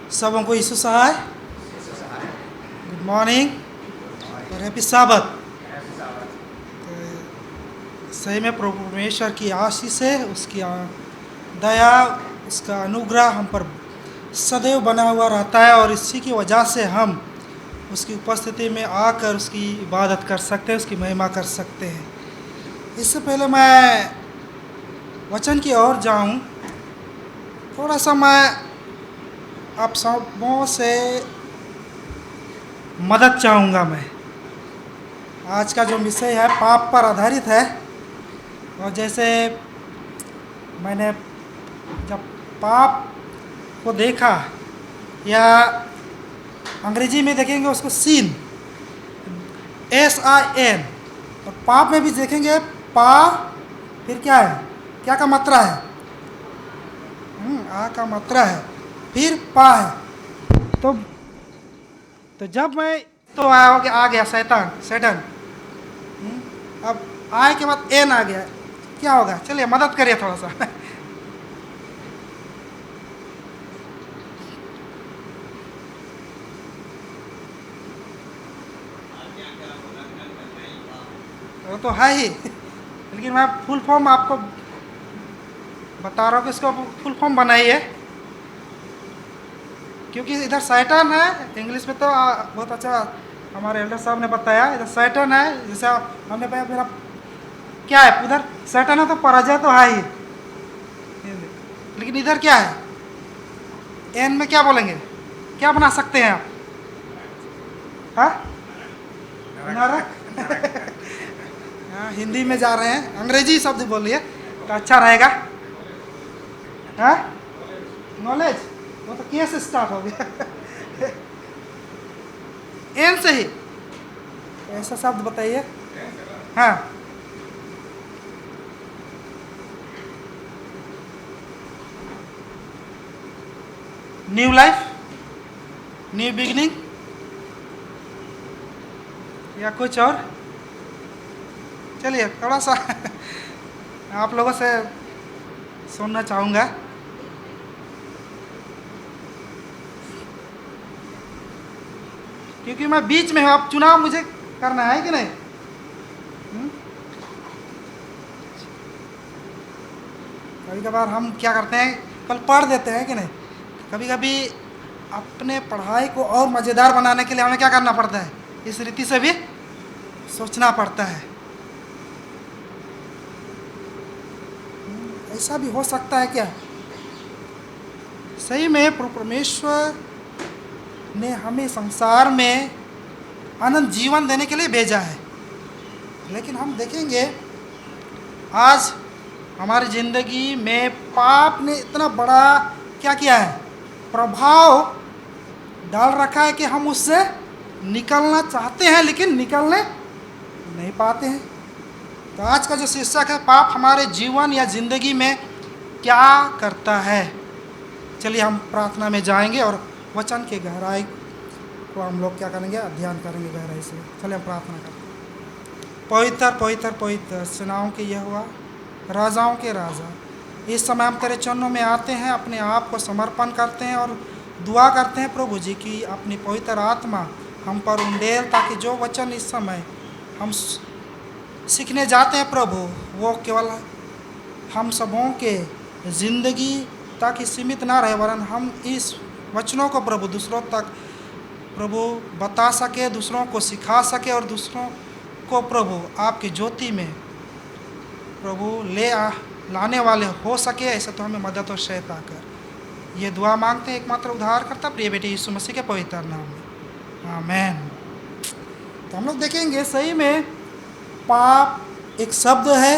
सबों को यीशु सहाय। Good morning और हैप्पी साबत। सही में प्रभु परमेश्वर की आशीष है, उसकी दया, उसका अनुग्रह हम पर सदैव बना हुआ रहता है और इसी की वजह से हम उसकी उपस्थिति में आकर उसकी इबादत कर सकते हैं, उसकी महिमा कर सकते हैं। इससे पहले मैं वचन की ओर जाऊं, थोड़ा सा मैं आप सबों से मदद चाहूँगा। मैं आज का जो विषय है पाप पर आधारित है। और जैसे मैंने जब पाप को देखा, या अंग्रेजी में देखेंगे उसको सीन, SIN, और पाप में भी देखेंगे पा, फिर क्या है, क्या का मात्रा है, आ का मात्रा है, फिर पा है। तो जब मैं तो आ गया सैटन। अब आय के बाद एन आ गया, क्या होगा? चलिए मदद करिए थोड़ा सा। वो तो है ही, लेकिन मैं फुल फॉर्म आपको बता रहा हूँ कि इसको फुल फॉर्म बनाइए, क्योंकि इधर सैटन है। इंग्लिश में तो बहुत अच्छा हमारे एल्डर साहब ने बताया, इधर सैटन है। जैसे हमने बताया मेरा क्या है, उधर सैटन है तो पराजय तो है ही, लेकिन इधर क्या है, एन में क्या बोलेंगे, क्या बना सकते हैं आप? हाँ, नरक। हाँ, हिंदी में जा रहे हैं, अंग्रेजी शब्द बोलिए तो अच्छा रहेगा। हाँ, नॉलेज, वो तो केस स्टार्ट हो गया। एन से ही ऐसा शब्द बताइए। हाँ, न्यू लाइफ, न्यू बिगिनिंग, या कुछ और? चलिए थोड़ा सा आप लोगों से सुनना चाहूँगा। क्योंकि मैं बीच में हूँ, आप चुनाव मुझे करना है कि नहीं? कभी कभार हम क्या करते हैं, कल पढ़ देते हैं कि नहीं? कभी कभी अपने पढ़ाई को और मज़ेदार बनाने के लिए हमें क्या करना पड़ता है, इस रीति से भी सोचना पड़ता है। ऐसा भी हो सकता है क्या? सही में प्रभु परमेश्वर ने हमें संसार में अनंत जीवन देने के लिए भेजा है, लेकिन हम देखेंगे आज हमारी ज़िंदगी में पाप ने इतना बड़ा क्या किया है, प्रभाव डाल रखा है कि हम उससे निकलना चाहते हैं लेकिन निकलने नहीं पाते हैं। तो आज का जो शीर्षक है, पाप हमारे जीवन या ज़िंदगी में क्या करता है। चलिए हम प्रार्थना में जाएंगे और वचन के गहराई को हम लोग क्या करेंगे, अध्ययन करेंगे गहराई से। चलिए हम प्रार्थना करते हैं। पवित्र पवित्र पवित्र सेनाओं के यहोवा, राजाओं के राजा, इस समय हम तेरे चरणों में आते हैं, अपने आप को समर्पण करते हैं और दुआ करते हैं प्रभु जी की अपनी पवित्र आत्मा हम पर उंडेल, ताकि जो वचन इस समय हम सीखने जाते हैं प्रभु, वो केवल हम सबों के ज़िंदगी तक ही सीमित ना रहे, वरन हम इस वचनों को प्रभु दूसरों तक प्रभु बता सके, दूसरों को सिखा सके और दूसरों को प्रभु आपकी ज्योति में प्रभु लाने वाले हो सके। ऐसे तो हमें मदद और सहायता कर, ये दुआ मांगते हैं एकमात्र उद्धारकर्ता प्रिय बेटे यीशु मसीह के पवित्र नाम में, आमेन। तो हम लोग देखेंगे सही में पाप एक शब्द है,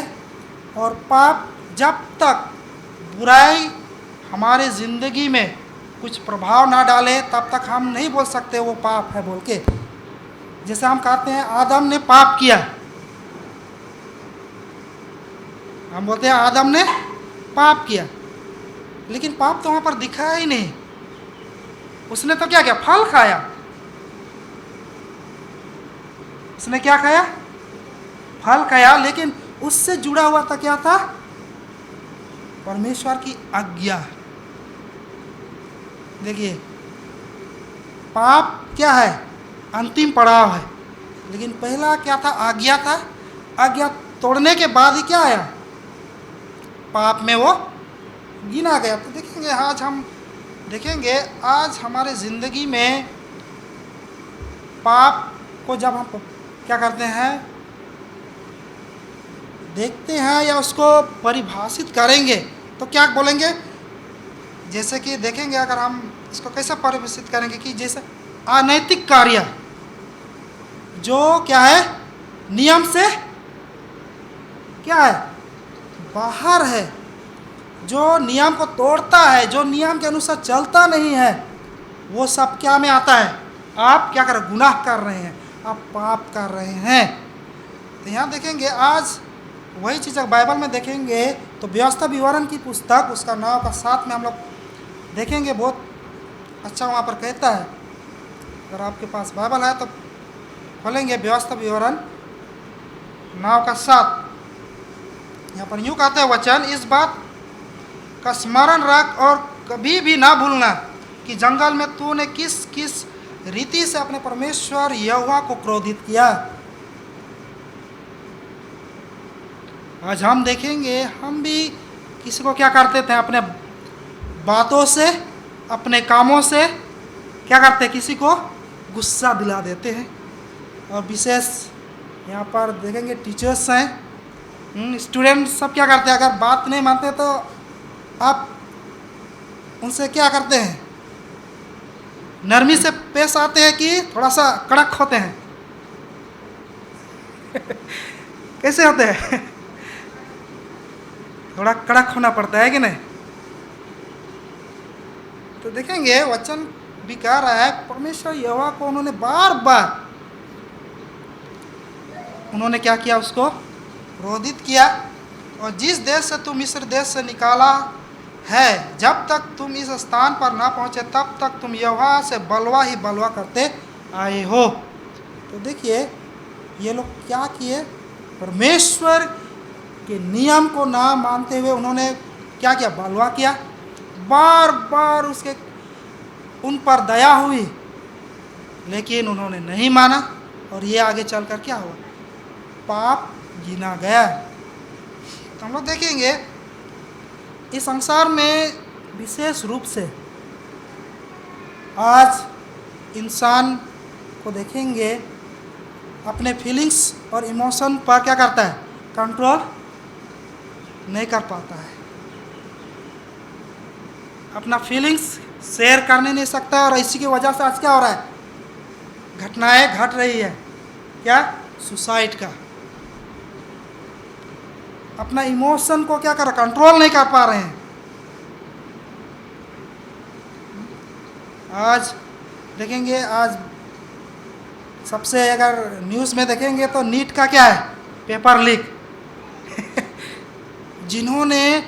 और पाप जब तक बुराई हमारे ज़िंदगी में कुछ प्रभाव ना डाले तब तक हम नहीं बोल सकते वो पाप है बोल के। जैसे हम कहते हैं आदम ने पाप किया, हम बोलते हैं आदम ने पाप किया, लेकिन पाप तो वहाँ पर दिखा ही नहीं। उसने तो क्या किया, फल खाया। उसने क्या खाया, फल खाया, लेकिन उससे जुड़ा हुआ था क्या था, परमेश्वर की आज्ञा। देखिए पाप क्या है, अंतिम पड़ाव है। लेकिन पहला क्या था, आज्ञा था। आज्ञा तोड़ने के बाद ही क्या आया, पाप में वो गिना गया। तो देखेंगे आज हम देखेंगे आज हमारे ज़िंदगी में पाप को जब हम क्या करते हैं, देखते हैं या उसको परिभाषित करेंगे तो क्या बोलेंगे। जैसे कि देखेंगे अगर हम इसको कैसे परिभाषित करेंगे कि जैसे अनैतिक कार्य जो क्या है, नियम से क्या है, बाहर है, जो नियम को तोड़ता है, जो नियम के अनुसार चलता नहीं है, वो सब क्या में आता है, आप क्या कर रहे, गुनाह कर रहे हैं, आप पाप कर रहे हैं। तो यहाँ देखेंगे आज वही चीज़ बाइबल में देखेंगे तो व्यवस्था विवरण की पुस्तक उसका 9 का 7 में हम लोग देखेंगे, बहुत अच्छा वहाँ पर कहता है। अगर आपके पास बाइबल है तो खोलेंगे व्यवस्था विवरण 9 का 7। यहाँ पर यूँ कहते हैं वचन, इस बात का स्मरण रख और कभी भी ना भूलना कि जंगल में तूने किस किस रीति से अपने परमेश्वर यहोवा को क्रोधित किया। आज हम देखेंगे हम भी किसी को क्या करते थे, अपने बातों से अपने कामों से क्या करते हैं, किसी को गुस्सा दिला देते हैं। और विशेष यहाँ पर देखेंगे टीचर्स हैं, स्टूडेंट सब क्या करते हैं, अगर बात नहीं मानते तो आप उनसे क्या करते हैं, नरमी से पेश आते हैं कि थोड़ा सा कड़क होते हैं कैसे होते हैं थोड़ा कड़क होना पड़ता है कि नहीं। तो देखेंगे वचन भी कह रहा है, परमेश्वर यहोवा को उन्होंने बार बार उन्होंने क्या किया, उसको क्रोधित किया। और जिस देश से तुम मिस्र देश से निकाला है, जब तक तुम इस स्थान पर ना पहुँचे तब तक तुम यहोवा से बलवा ही बलवा करते आए हो। तो देखिए ये लोग क्या किए, परमेश्वर के नियम को ना मानते हुए उन्होंने क्या किया, बलवा किया। बार बार उसके उन पर दया हुई लेकिन उन्होंने नहीं माना और ये आगे चलकर क्या हुआ, पाप गिना गया। तो हम लोग देखेंगे इस संसार में विशेष रूप से आज इंसान को देखेंगे अपने फीलिंग्स और इमोशन पर क्या करता है, कंट्रोल नहीं कर पाता है, अपना फीलिंग्स शेयर करने नहीं सकता। और इसी की वजह से आज क्या हो रहा है, घटनाएं घट रही है, क्या, सुसाइड का। अपना इमोशन को क्या कर, कंट्रोल नहीं कर पा रहे हैं। आज देखेंगे आज सबसे अगर न्यूज़ में देखेंगे तो नीट का क्या है, पेपर लीक जिन्होंने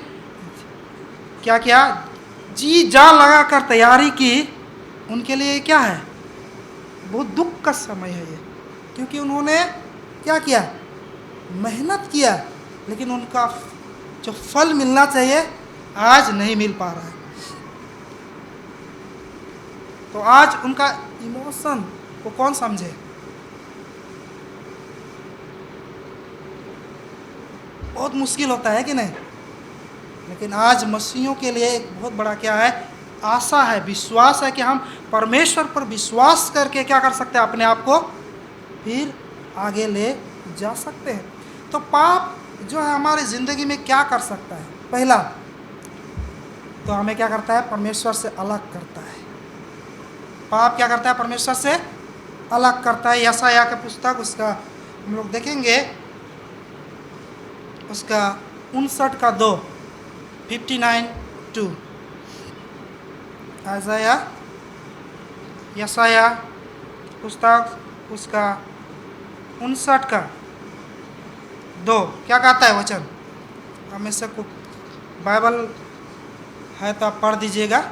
क्या किया, जी जान लगा कर तैयारी की, उनके लिए क्या है, बहुत दुख का समय है ये। क्योंकि उन्होंने क्या किया, मेहनत किया, लेकिन उनका जो फल मिलना चाहिए आज नहीं मिल पा रहा है। तो आज उनका इमोशन को कौन समझे। बहुत मुश्किल होता है कि नहीं। लेकिन आज मसीहियों के लिए एक बहुत बड़ा क्या है, आशा है, विश्वास है कि हम परमेश्वर पर विश्वास करके क्या कर सकते हैं, अपने आप को फिर आगे ले जा सकते हैं। तो पाप जो है हमारी ज़िंदगी में क्या कर सकता है, पहला तो हमें क्या करता है, परमेश्वर से अलग करता है। पाप क्या करता है, परमेश्वर से अलग करता है। यशायाह का पुस्तक उसका हम लोग देखेंगे, उसका 59 का 2, 59:2। यशायाह पुस्तक उसका 59 का 2 क्या कहता है वचन। हमें से को बाइबल है तो आप पढ़ दीजिएगा।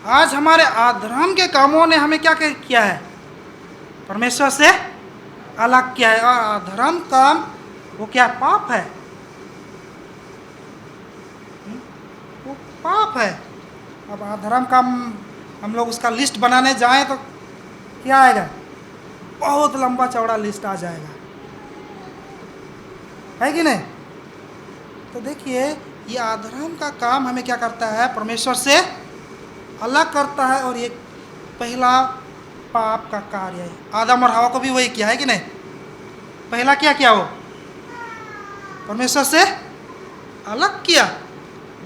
आज हमारे अधर्म के कामों ने हमें क्या किया है? परमेश्वर से अलग किया है। और अधर्म काम वो क्या पाप है? वो पाप है। अब अधर्म काम हम लोग उसका लिस्ट बनाने जाएं तो क्या आएगा? बहुत लंबा चौड़ा लिस्ट आ जाएगा, है कि नहीं? तो देखिए, ये अधर्म का काम हमें क्या करता है? परमेश्वर से अलग करता है। और ये पहला पाप का कार्य है। आदम और हवा को भी वही किया, है कि नहीं? पहला क्या किया? वो परमेश्वर से अलग किया।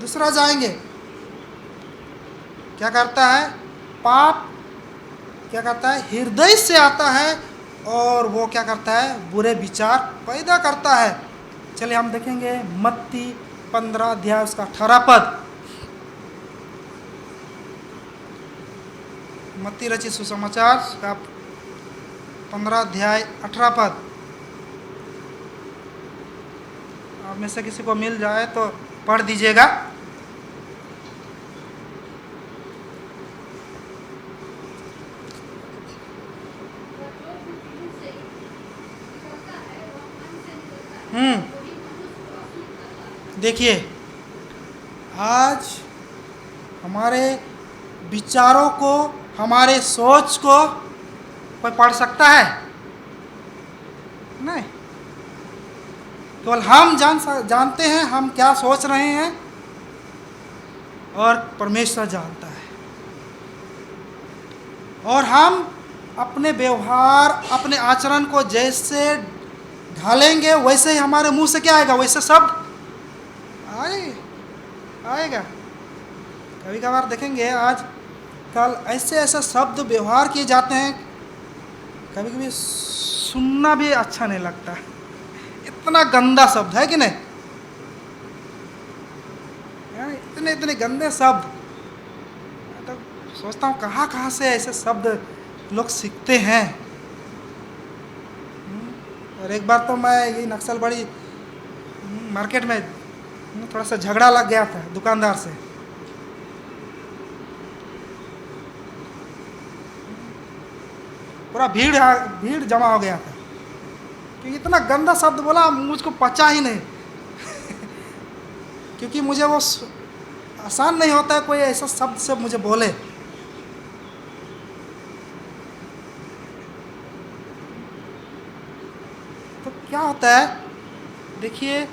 दूसरा जाएंगे, क्या करता है? पाप क्या करता है? हृदय से आता है और वो क्या करता है? बुरे विचार पैदा करता है। चलिए हम देखेंगे मत्ती 15 अध्याय उसका 18 पद। मत्ती रचित सुसमाचार का 15 अध्याय 18 पद। आप में से किसी को मिल जाए तो पढ़ दीजिएगा। देखिए, आज हमारे विचारों को, हमारे सोच को कोई पढ़ सकता है? नहीं। केवल हम जानते हैं हम क्या सोच रहे हैं, और परमेश्वर जानता है। और हम अपने व्यवहार, अपने आचरण को जैसे ढालेंगे वैसे ही हमारे मुंह से क्या आएगा? वैसे शब्द आएगा। कभी कभार देखेंगे आज कल ऐसे ऐसे शब्द व्यवहार किए जाते हैं, कभी कभी सुनना भी अच्छा नहीं लगता। इतना गंदा शब्द है कि नहीं? इतने इतने गंदे शब्द। तो सोचता हूँ कहाँ से ऐसे शब्द लोग सीखते हैं। और एक बार तो मैं यही नक्सलबाड़ी मार्केट में थोड़ा सा झगड़ा लग गया था दुकानदार से। पूरा भीड़ जमा हो गया था क्योंकि इतना गंदा शब्द बोला, मुझको पचा ही नहीं। क्योंकि मुझे वो आसान नहीं होता है कोई ऐसा शब्द से मुझे बोले। तो क्या होता है? देखिए,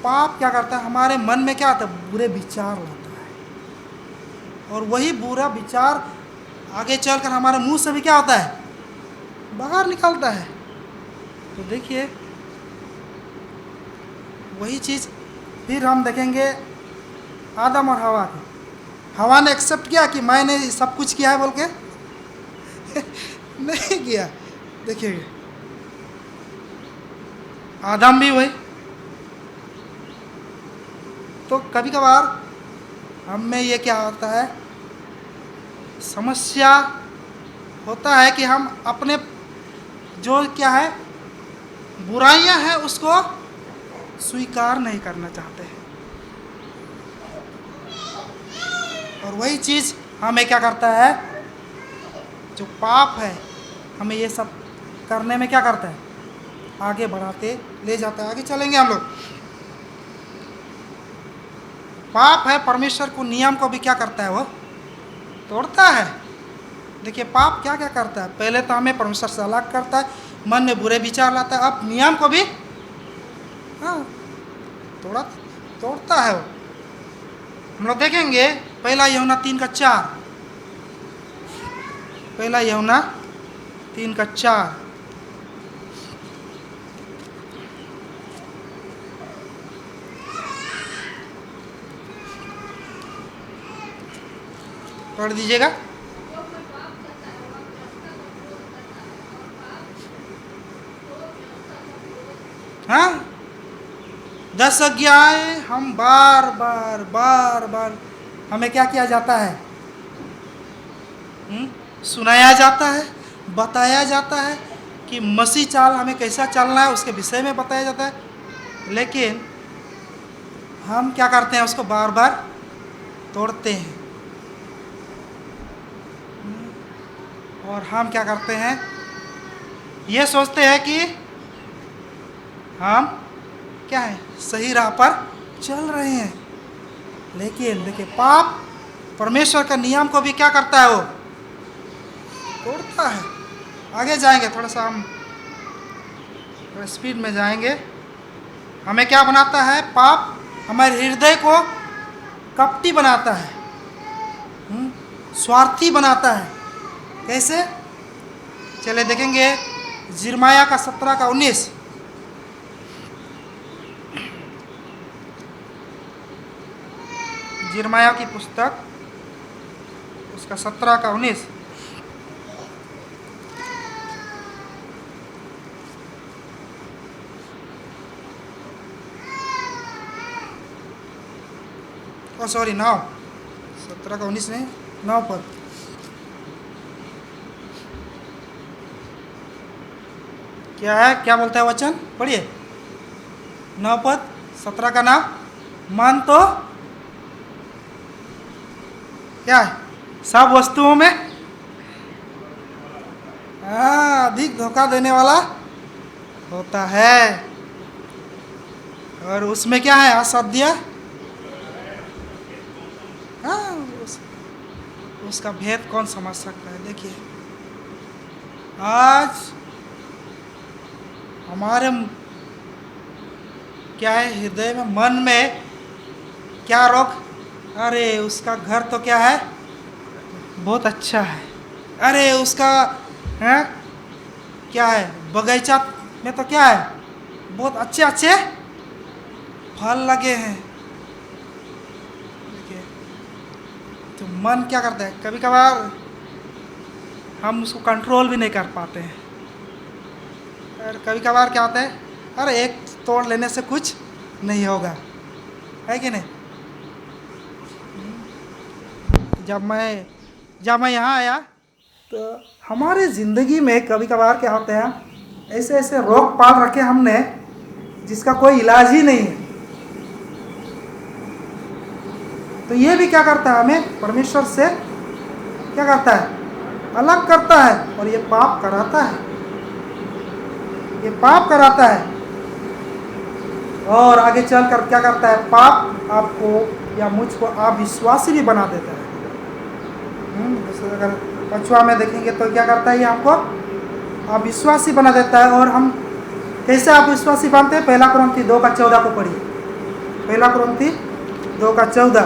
पाप क्या करता है? हमारे मन में क्या आता है? बुरे विचार लाता है। और वही बुरा विचार आगे चलकर हमारे मुंह से भी क्या होता है? बाहर निकलता है। तो देखिए, वही चीज़ फिर हम देखेंगे आदम और हवा की। हवा ने एक्सेप्ट किया कि मैंने सब कुछ किया है बोल के? नहीं किया। देखिए, आदम भी वही। तो कभी कभार हम में ये क्या होता है? समस्या होता है कि हम अपने जो क्या है बुराइयां हैं उसको स्वीकार नहीं करना चाहते हैं। और वही चीज़ हमें क्या करता है? जो पाप है हमें ये सब करने में क्या करता है? आगे बढ़ाते ले जाता है। आगे चलेंगे हम लोग। पाप है परमेश्वर को नियम को भी क्या करता है? वो तोड़ता है। देखिए, पाप क्या क्या करता है? पहले तो हमें परमेश्वर से अलग करता है, मन में बुरे विचार लाता है। अब नियम को भी तोड़ता है वो। हम लोग देखेंगे पहला यूहन्ना 3:4। पहला यूहन्ना 3:4। पढ़ दीजिएगा। हाँ, 10 आज्ञाएं हम बार बार हमें क्या किया जाता है? सुनाया जाता है, बताया जाता है कि मसीह चाल हमें कैसा चलना है, उसके विषय में बताया जाता है। लेकिन हम क्या करते हैं? उसको बार बार तोड़ते हैं। और हम क्या करते हैं, ये सोचते हैं कि हम क्या है, सही राह पर चल रहे हैं। लेकिन देखिए, पाप परमेश्वर का नियम को भी क्या करता है, वो तोड़ता है। आगे जाएंगे, थोड़ा सा हम थोड़ा स्पीड में जाएंगे। हमें क्या बनाता है, पाप हमारे हृदय को कपटी बनाता है, स्वार्थी बनाता है। कैसे, चले देखेंगे यिर्मयाह का 17 का 19। यिर्मयाह की पुस्तक उसका 17 का 19। सॉरी 9, 17 का 19 नहीं, 9 पद। क्या है, क्या बोलता है वचन, पढ़िए। 9 पद 17 का नाम, मन तो क्या है, सब वस्तुओं में अधिक धोखा देने वाला होता है, और उसमें क्या है, असत्य। उसका भेद कौन समझ सकता है। देखिए, आज हमारे क्या है, हृदय में, मन में क्या रोक, अरे उसका घर तो क्या है, बहुत अच्छा है, अरे उसका है क्या है, बगीचा में तो क्या है, बहुत अच्छे अच्छे फल लगे हैं। देखिए, तो मन क्या करता है, कभी कभार हम उसको कंट्रोल भी नहीं कर पाते हैं। और कभी कभार क्या होता है, अरे एक तोड़ लेने से कुछ नहीं होगा, है कि नहीं। जब मैं यहाँ आया तो हमारे ज़िंदगी में कभी कभार क्या होते हैं, ऐसे ऐसे रोग पाल रखे हमने जिसका कोई इलाज ही नहीं है। तो ये भी क्या करता है, हमें परमेश्वर से क्या करता है, अलग करता है, और ये पाप कराता है, ये पाप कराता है। और आगे चलकर क्या करता है, पाप आपको या मुझको अविश्वासी भी बना देता है। जैसे अगर पछुआ में देखेंगे तो क्या करता है, ये हमको अविश्वासी बना देता है। और हम कैसे अविश्वासी बनते हैं, 1 कुरिन्थी 2 का 14 को पढ़िए। 1 कुरिन्थी 2 का 14।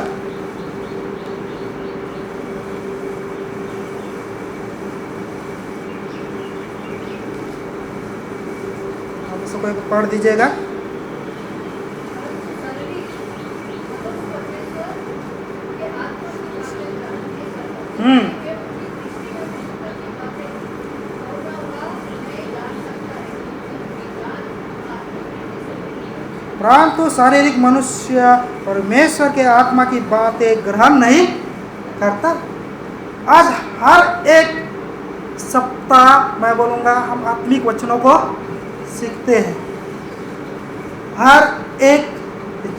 आप इसको पढ़ दीजिएगा। परंतु शारीरिक मनुष्य परमेश्वर के आत्मा की बातें ग्रहण नहीं करता। आज हर एक सप्ताह मैं बोलूँगा हम आत्मिक वचनों को सीखते हैं। हर एक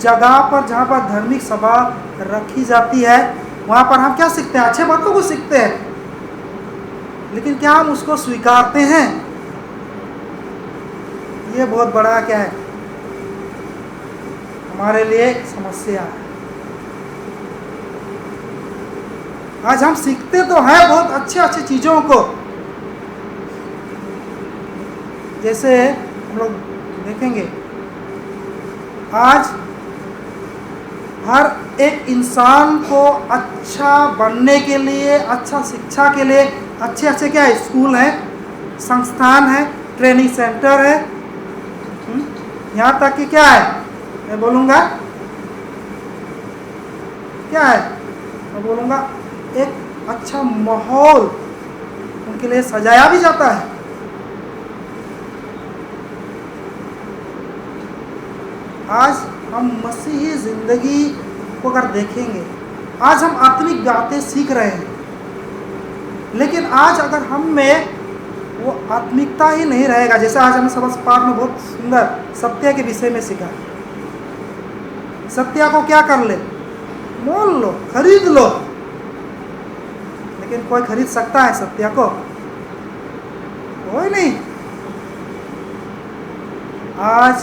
जगह पर जहाँ पर धार्मिक सभा रखी जाती है, वहाँ पर हम क्या सीखते हैं, अच्छे बातों को सीखते हैं। लेकिन क्या हम उसको स्वीकारते हैं, ये बहुत बड़ा क्या है, हमारे लिए एक समस्या है। आज हम सीखते तो हैं बहुत अच्छे अच्छे चीज़ों को, जैसे हम लोग देखेंगे आज हर एक इंसान को अच्छा बनने के लिए, अच्छा शिक्षा के लिए अच्छे अच्छे क्या है, स्कूल हैं, संस्थान है, ट्रेनिंग सेंटर है। यहाँ तक कि क्या है, मैं बोलूँगा क्या है, मैं बोलूँगा एक अच्छा माहौल उनके लिए सजाया भी जाता है। आज हम मसीही ज़िंदगी को अगर देखेंगे, आज हम आत्मिक बातें सीख रहे हैं, लेकिन आज अगर हम में वो आत्मिकता ही नहीं रहेगा। जैसे आज हमने सबक पाठ में बहुत सुंदर सत्य के विषय में सीखा। सत्य को क्या कर ले, मोल लो, खरीद लो। लेकिन कोई खरीद सकता है सत्य को? हो ही नहीं। आज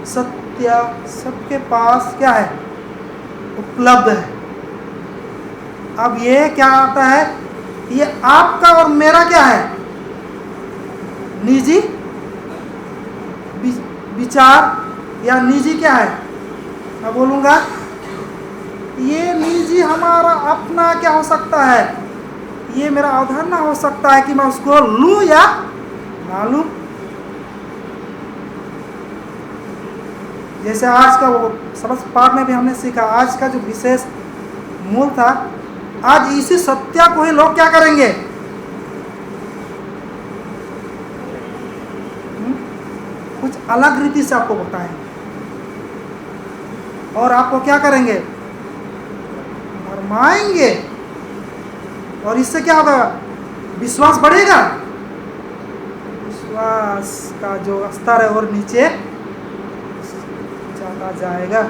सत्य सबके पास क्या है, उपलब्ध है। अब ये क्या आता है, ये आपका और मेरा क्या है, निजी विचार या निजी क्या है, मैं बोलूँगा ये निजी हमारा अपना क्या हो सकता है, ये मेरा अवधारणा हो सकता है कि मैं उसको लूँ या ना लूँ। जैसे आज का वो सबक पाठ में भी हमने सीखा, आज का जो विशेष मूल था, आज इसी सत्य को ही लोग क्या करेंगे, कुछ अलग रीति से आपको बताएंगे और आपको क्या करेंगे, भरमाएंगे। और इससे क्या होगा, विश्वास बढ़ेगा, विश्वास का जो स्तर है और नीचे जाता जाएगा।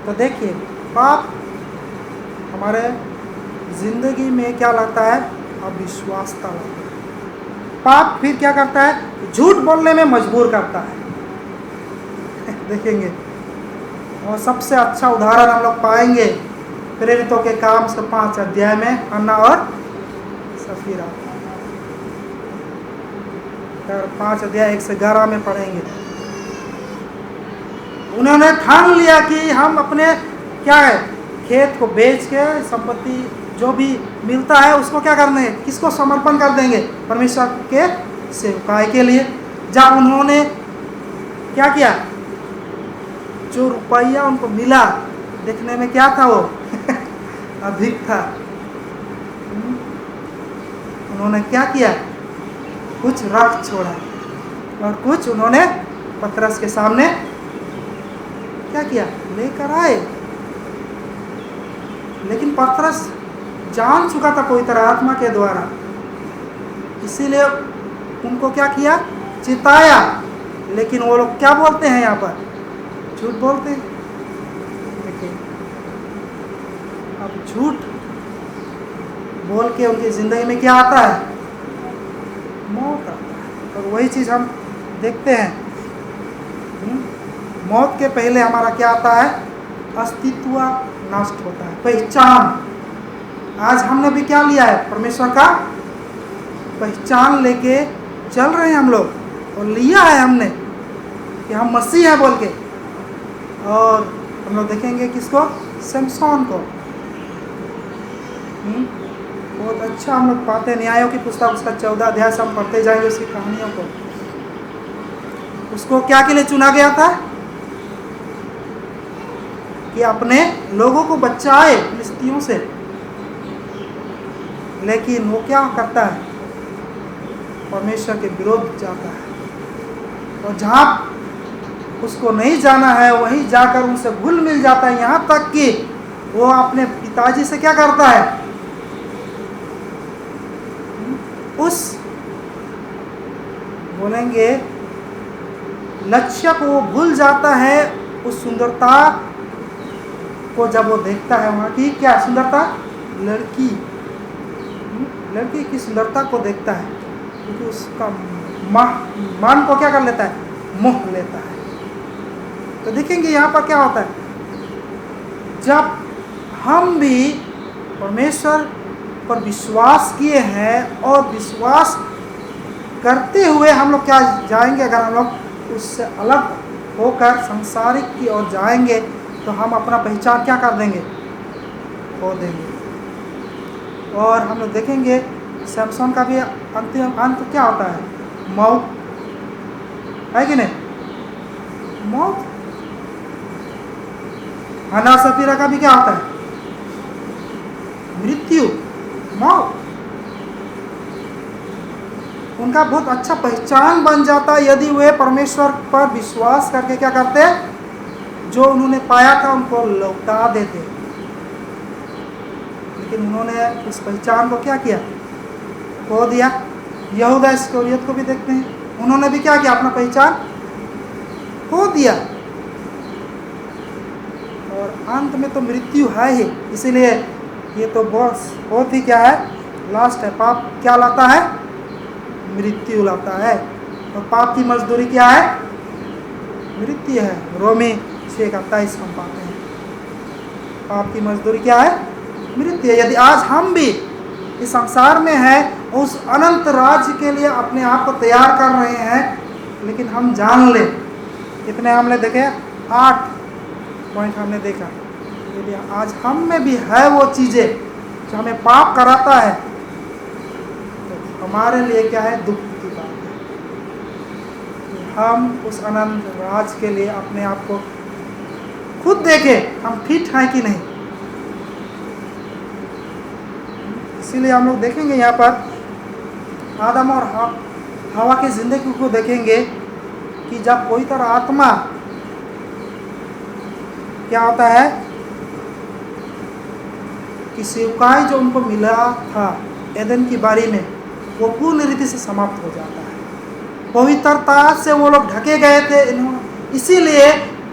तो देखिए, पाप हमारे जिंदगी में क्या लाता है, अविश्वासता लाता है। पाप फिर क्या करता है, झूठ बोलने में मजबूर करता है। देखेंगे, और सबसे अच्छा उदाहरण हम लोग पाएंगे प्रेरितों के काम से 5 अध्याय में, अन्ना और सफीरा। 5 अध्याय 1 से 11 में पढ़ेंगे। उन्होंने ठान लिया कि हम अपने क्या है, खेत को बेच के संपत्ति जो भी मिलता है उसको क्या करने, किसको समर्पण कर देंगे, परमेश्वर के सेवकाई के लिए। जब उन्होंने क्या किया, जो रुपया उनको मिला, देखने में क्या था वो अधिक था। उन्होंने क्या किया, कुछ रख छोड़ा और कुछ उन्होंने पतरस के सामने क्या किया, लेकर आए। लेकिन पतरस जान चुका था कोई तरह आत्मा के द्वारा, इसीलिए उनको क्या किया, चिताया। लेकिन वो लोग क्या बोलते हैं, यहाँ पर झूठ बोलते हैं। देखिए, अब झूठ बोल के उनकी जिंदगी में क्या आता है, मौत आता है। और वही चीज़ हम देखते हैं, मौत के पहले हमारा क्या आता है, अस्तित्व नष्ट होता है, पहचान। आज हमने भी क्या लिया है, परमेश्वर का पहचान लेके चल रहे हैं हम लोग, और लिया है हमने कि हम मसीह हैं बोल के। और हम लोग देखेंगे किसको, सैमसन को। बहुत अच्छा हम लोग पाते हैं, न्यायों की पुस्तक उसका 14 अध्याय से हम पढ़ते जाएंगे उसकी कहानियों को। उसको क्या के लिए चुना गया था, कि अपने लोगों को बचाए फिलिस्तीयों से। लेकिन वो क्या करता है, परमेश्वर के विरोध जाता है, और जहाँ उसको नहीं जाना है वहीं जाकर उनसे घुल मिल जाता है। यहाँ तक कि वो अपने पिताजी से क्या करता है, उस बोलेंगे लक्ष्य को वो भूल जाता है। उस सुंदरता को जब वो देखता है, वहाँ की क्या सुंदरता, लड़की की सुंदरता को देखता है, क्योंकि उसका मन को क्या कर लेता है, मोह लेता है। तो देखेंगे यहाँ पर क्या होता है, जब हम भी परमेश्वर पर विश्वास किए हैं और विश्वास करते हुए हम लोग क्या जाएंगे, अगर हम लोग उससे अलग होकर संसारिक की ओर जाएंगे तो हम अपना पहचान क्या कर देंगे, खो देंगे। और हम लोग देखेंगे सैमसन का भी अंतिम अंत क्या होता है, मौत है कि नहीं, मौत। हन्ना सफीरा का भी क्या होता है, मृत्यु, मौत। उनका बहुत अच्छा पहचान बन जाता यदि वे परमेश्वर पर विश्वास करके क्या करते, जो उन्होंने पाया था उनको लौटा देते। लेकिन उन्होंने उस पहचान को क्या किया, खो दिया। यहूदा इस्करियोत को भी देखते हैं, उन्होंने भी क्या किया, अपना पहचान खो दिया। और अंत में तो मृत्यु है ही। इसीलिए ये तो बहुत ही क्या है, लास्ट है। पाप क्या लाता है, मृत्यु लाता है। और पाप की मजदूरी क्या है? मृत्यु है। रोमी 6:28 हम पाते हैं। पाप की मजदूरी क्या है? मृत्यु है। यदि आज हम भी इस संसार में हैं, उस अनंत राज्य के लिए अपने आप को तैयार कर रहे हैं, लेकिन हम जान ले, कितने हमने देखे? 8 पॉइंट हमने देखा। यदि आज हम में भी है वो चीज़ें जो हमें पाप कराता है, तो हमारे लिए क्या है? दुख की बात है। हम उस अनंत राज के लिए अपने आप को खुद देखें, हम फिट हैं कि नहीं। इसीलिए हम लोग देखेंगे यहाँ पर आदम और हवा की जिंदगी को देखेंगे कि जब कोई तरह आत्मा क्या होता है कि सेवकाई जो उनको मिला था एदन की बारी में, वो पूर्ण रीति से समाप्त हो जाता है। पवित्रता से वो लोग ढके गए थे, इसीलिए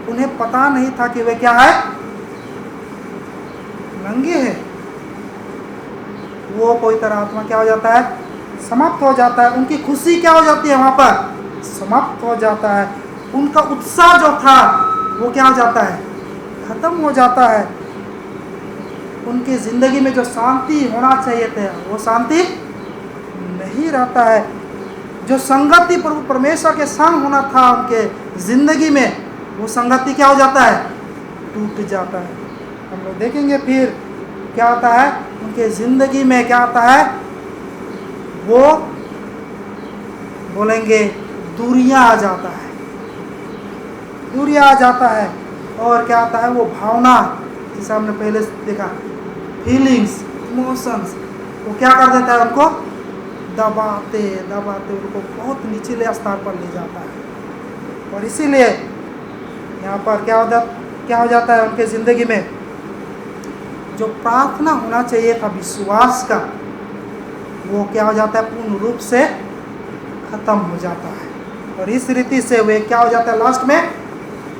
उन्हें पता नहीं था कि वे क्या है? नंगे हैं। वो पवित्र आत्मा क्या हो जाता है? समाप्त हो जाता है। उनकी खुशी क्या हो जाती है? वहाँ पर समाप्त हो जाता है। उनका उत्साह जो था वो क्या हो जाता है? खत्म हो जाता है। उनकी ज़िंदगी में जो शांति होना चाहिए था, वो शांति नहीं रहता है। जो संगति प्रभु परमेश्वर के संग होना था उनके ज़िंदगी में, वो संगति क्या हो जाता है? टूट जाता है। हम लोग देखेंगे फिर क्या होता है उनके ज़िंदगी में। क्या होता है? वो बोलेंगे दूरियां आ जाता है, दूरियां आ जाता है। और क्या आता है? वो भावना, जिसे हमने पहले देखा, फीलिंग्स, इमोशंस, वो क्या कर देता है? उनको दबाते दबाते उनको बहुत निचले स्तर पर ले जाता है। और इसीलिए यहाँ पर क्या हो जाता है उनके ज़िंदगी में? जो प्रार्थना होना चाहिए था विश्वास का, वो क्या हो जाता है? पूर्ण रूप से खत्म हो जाता है। और इस रीति से वे क्या हो जाता है लास्ट में?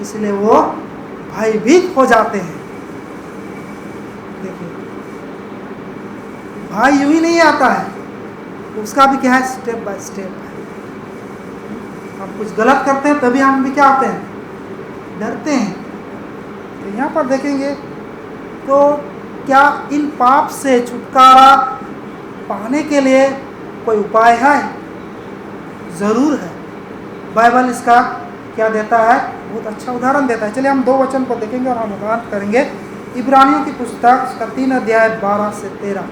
इसलिए वो भयभीत हो जाते हैं। देखिए, भाई यूं ही नहीं आता है, उसका भी क्या है? स्टेप बाय स्टेप है। हम कुछ गलत करते हैं तभी हम भी क्या होते हैं? डरते हैं। तो यहाँ पर देखेंगे तो क्या इन पाप से छुटकारा पाने के लिए कोई उपाय है? ज़रूर है। बाइबल इसका क्या देता है? बहुत अच्छा उदाहरण देता है। चलिए हम 2 वचन को देखेंगे और हम उदाहरण करेंगे। इब्रानियों की पुस्तक उसका 3 अध्याय 12 से 13।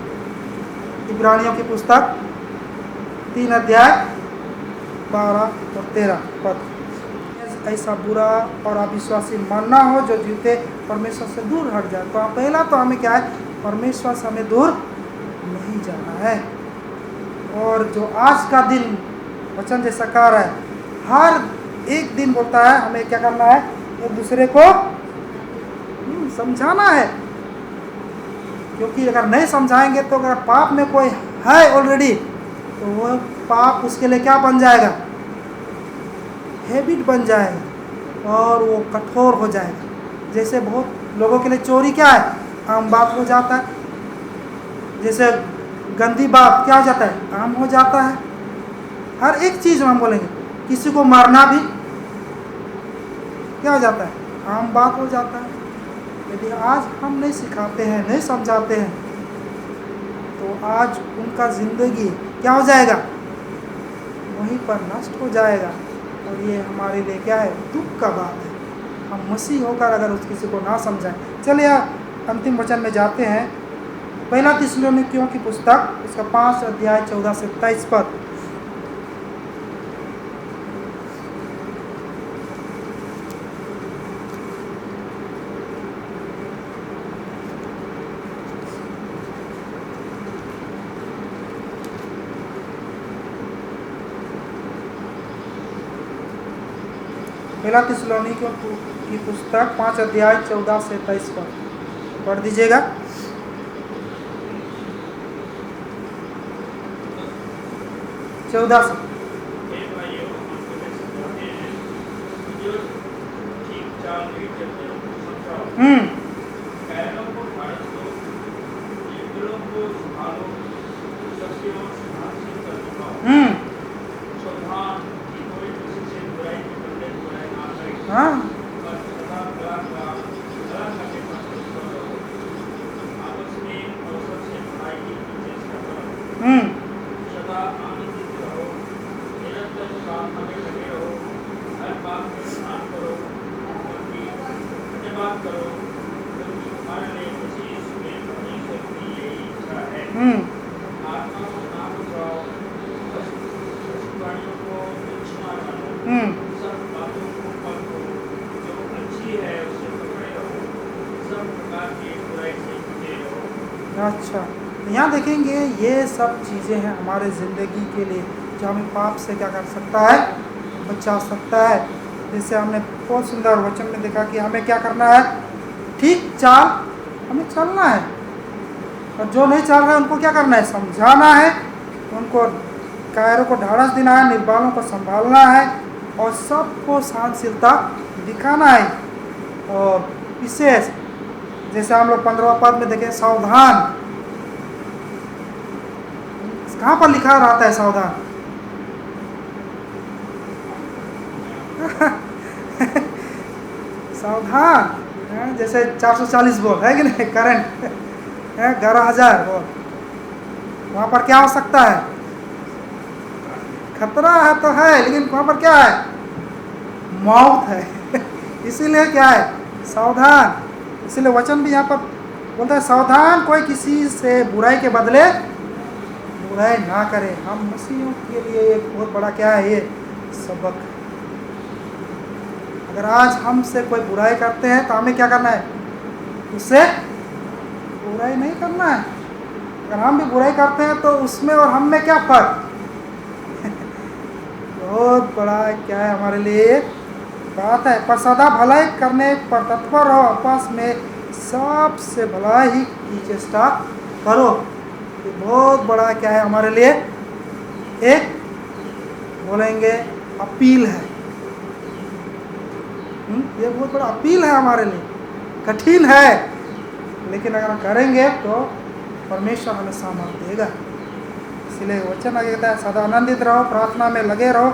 इब्रानियों की पुस्तक 3 अध्याय 12 और 13 पद। ऐसा बुरा और अविश्वासी मानना हो जो जीते परमेश्वर से दूर हट जाए। तो पहला तो हमें क्या है? परमेश्वर से हमें दूर नहीं जाना है। और जो आज का दिन वचन जैसा कह रहा है, हर एक दिन बोलता है हमें क्या करना है? एक दूसरे को समझाना है। क्योंकि अगर नहीं समझाएंगे तो अगर पाप में कोई है ऑलरेडी, तो वो पाप उसके लिए क्या बन जाएगा? हैबिट बन जाएगा और वो कठोर हो जाएगा। जैसे बहुत लोगों के लिए चोरी क्या है? आम बात हो जाता है। जैसे गंदी बात क्या हो जाता है? आम हो जाता है। हर एक चीज़ में हम बोलेंगे, किसी को मारना भी क्या हो जाता है? आम बात हो जाता है। यदि आज हम नहीं सिखाते हैं, नहीं समझाते हैं, तो आज उनका ज़िंदगी क्या हो जाएगा? वहीं पर नष्ट हो जाएगा। और ये हमारे लिए क्या है? दुख का बात है। हम मसीह होकर अगर उस किसी को ना समझाएं। चलिए अंतिम वचन में जाते हैं। पहला थिस्सलुनीकियों की पुस्तक उसका 5 अध्याय 14 से 23 पद। पहला थिस्सलुनीकियों की पुस्तक 5 अध्याय 14 से 23 पद पढ़ दीजिएगा। हाँ और सदा कला का कला करने पर तत्पर रहो। आपस में और सबसे भलाई की चेष्टा करो। सदा आनंदित रहो। निरंतर प्रार्थना में लगे रहो। हर बात में स्नान करो, क्योंकि धन्यवाद करो, क्योंकि तुम्हारे लिए मसीह यीशु में परमेश्वर की यही इच्छा है। आत्मा को ना बुझाओ, पशुप्राणियों को तुच्छ ना जानो, सब बातों को परखो, जो अच्छी है उसे पकड़े रहो, सब प्रकार की बुराई से बचे रहो। अच्छा, यहाँ देखेंगे ये सब चीज़ें हैं हमारे ज़िंदगी के लिए जो हमें पाप से क्या कर सकता है, बचा सकता है। जैसे हमने बहुत सुंदर वचन में देखा कि हमें क्या करना है, ठीक चाल हमें चलना है, और जो नहीं चल रहा है उनको क्या करना है, समझाना है, उनको कायरों को ढाढ़स देना है, निर्बलों को संभालना है, और सबको सहनशीलता दिखाना है। और विशेष जैसे हम लोग 15वां पद में देखें, सावधान, कहाँ पर लिखा रहता है सावधान? सावधान, जैसे 440 वोल्ट है कि नहीं, करंट 11,000 वोल्ट, वहाँ पर क्या हो सकता है, खतरा है तो है, लेकिन वहाँ पर क्या है, मौत है। इसीलिए क्या है, सावधान। इसीलिए वचन भी यहाँ पर बोलता है सावधान, कोई किसी से बुराई के बदले बुराई ना करे। हम मसीहियों के लिए एक बहुत बड़ा क्या है ये सबक। अगर आज हमसे कोई बुराई करते हैं तो हमें क्या करना है, उससे बुराई नहीं करना है। अगर हम भी बुराई करते हैं तो उसमें और हम में क्या फर्क। बहुत बड़ा क्या है हमारे लिए बात है। पर सदा भलाई करने पर तत्पर रहो, आपस में सबसे भलाई की चेष्टा करो। ये बहुत बड़ा क्या है हमारे लिए, एक बोलेंगे अपील है। ये बहुत बड़ा अपील है हमारे लिए, कठिन है, लेकिन अगर करेंगे तो परमेश्वर हमें सामर्थ देगा। इसलिए वचन आगे कहता है सदा आनंदित रहो, प्रार्थना में लगे रहो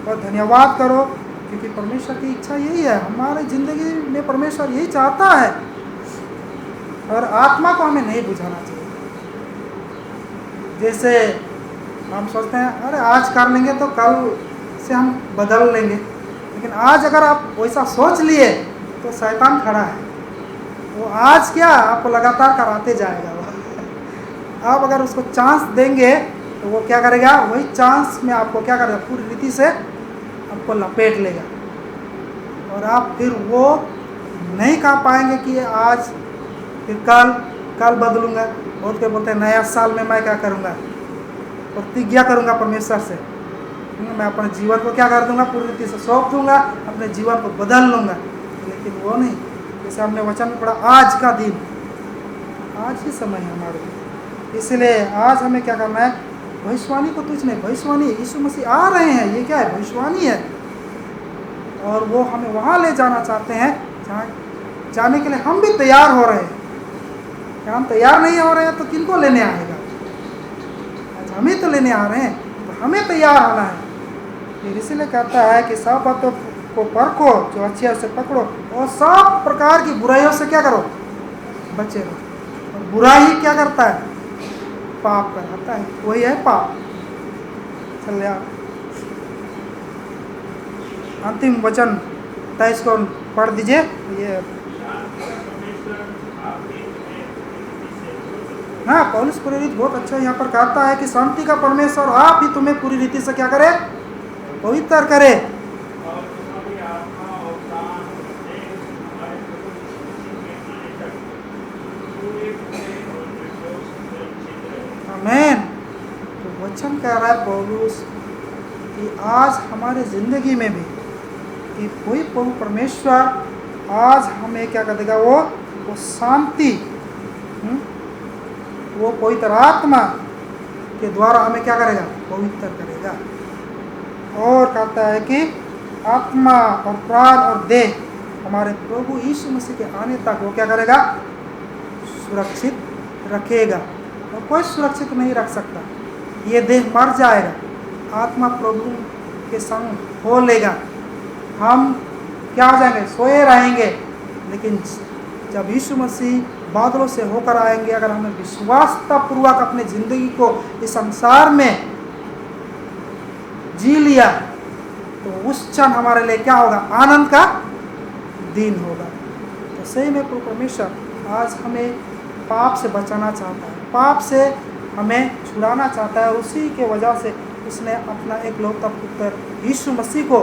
और धन्यवाद करो, क्योंकि परमेश्वर की इच्छा यही है। हमारे ज़िंदगी में परमेश्वर यही चाहता है, और आत्मा को हमें नहीं बुझाना चाहिए। जैसे हम सोचते हैं अरे आज कर लेंगे तो कल से हम बदल लेंगे, लेकिन आज अगर आप वैसा सोच लिए तो शैतान खड़ा है, वो आज क्या आपको लगातार कराते जाएगा। वो आप अगर उसको चांस देंगे तो वो क्या करेगा, वही चांस में आपको क्या करेगा, पूरी रीति से आपको लपेट लेगा, और आप फिर वो नहीं कह पाएंगे कि आज फिर कल बदलूंगा। बहुत के बोलते हैं नया साल में मैं क्या करूंगा, प्रतिज्ञा करूंगा परमेश्वर से, मैं अपने जीवन को क्या कर दूंगा, पूरी रीति से सौंप दूंगा, अपने जीवन को बदल लूंगा। लेकिन वो नहीं, जैसे हमने वचन में पढ़ा, आज का दिन, आज ही समय है हमारे लिए। इसलिए आज हमें क्या करना है, भविष्यवाणी को तुझ नहीं, भविष्यवाणी यीशु मसीह आ रहे हैं, ये क्या है, भविष्यवाणी है, और वो हमें वहाँ ले जाना चाहते हैं जहाँ जाने के लिए हम भी तैयार हो रहे हैं। हम तैयार नहीं हो रहे हैं तो किनको लेने आएगा, आज हम ही तो लेने आ रहे हैं, तो हमें तैयार होना है। फिर इसीलिए कहता है कि सब बातों को परखो, जो अच्छी है उसे पकड़ो, और सब प्रकार की बुराइयों से क्या करो, बचे रहो। और बुराई क्या करता है, पाप कराता है, वही है पाप। चल यार, अंतिम वचन 23 को पढ़ दीजिए। ये हाँ, पौलुस प्रेरित बहुत अच्छा यहाँ पर कहता है कि शांति का परमेश्वर आप ही तुम्हें पूरी रीति से क्या करे, पवित्र करे। आमीन। तो वचन कह रहा है पौलुस कि आज हमारे ज़िंदगी में भी कि कोई प्रभु परमेश्वर आज हमें क्या कर देगा, वो शांति, वो पवित्र आत्मा के द्वारा हमें क्या करेगा, पवित्र करेगा। और कहता है कि आत्मा और प्राण और देह हमारे प्रभु यीशु मसीह के आने तक वो क्या करेगा, सुरक्षित रखेगा। और कोई सुरक्षित नहीं रख सकता। ये देह मर जाएगा, आत्मा प्रभु के संग हो लेगा, हम क्या हो जाएंगे, सोए रहेंगे। लेकिन जब यीशु मसीह बादलों से होकर आएंगे, अगर हमने विश्वासतापूर्वक अपने ज़िंदगी को इस संसार में जी लिया, तो उस क्षण हमारे लिए क्या होगा, आनंद का दिन होगा। तो सही में प्रभु परमेश्वर आज हमें पाप से बचाना चाहता है, पाप से हमें छुड़ाना चाहता है। उसी के वजह से उसने अपना एक लौता पुत्र यीशु मसीह को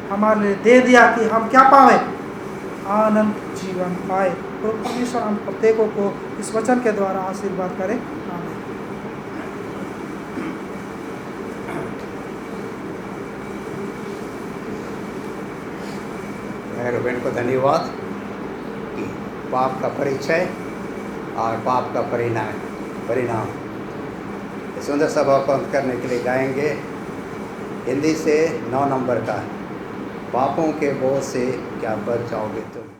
हमारे लिए दे दिया कि हम क्या पाए, आनंद जीवन पाए। तो परमेश्वर हम प्रत्येकों को इस वचन के द्वारा आशीर्वाद करें। आमीन। रुबेन को धन्यवाद कि पाप का परिचय और पाप का परिणाम इस सुंदर सभा को अंत करने के लिए गाएंगे हिंदी से 9 नंबर का, पापों के बोझ से क्या बच जाओगे तुम।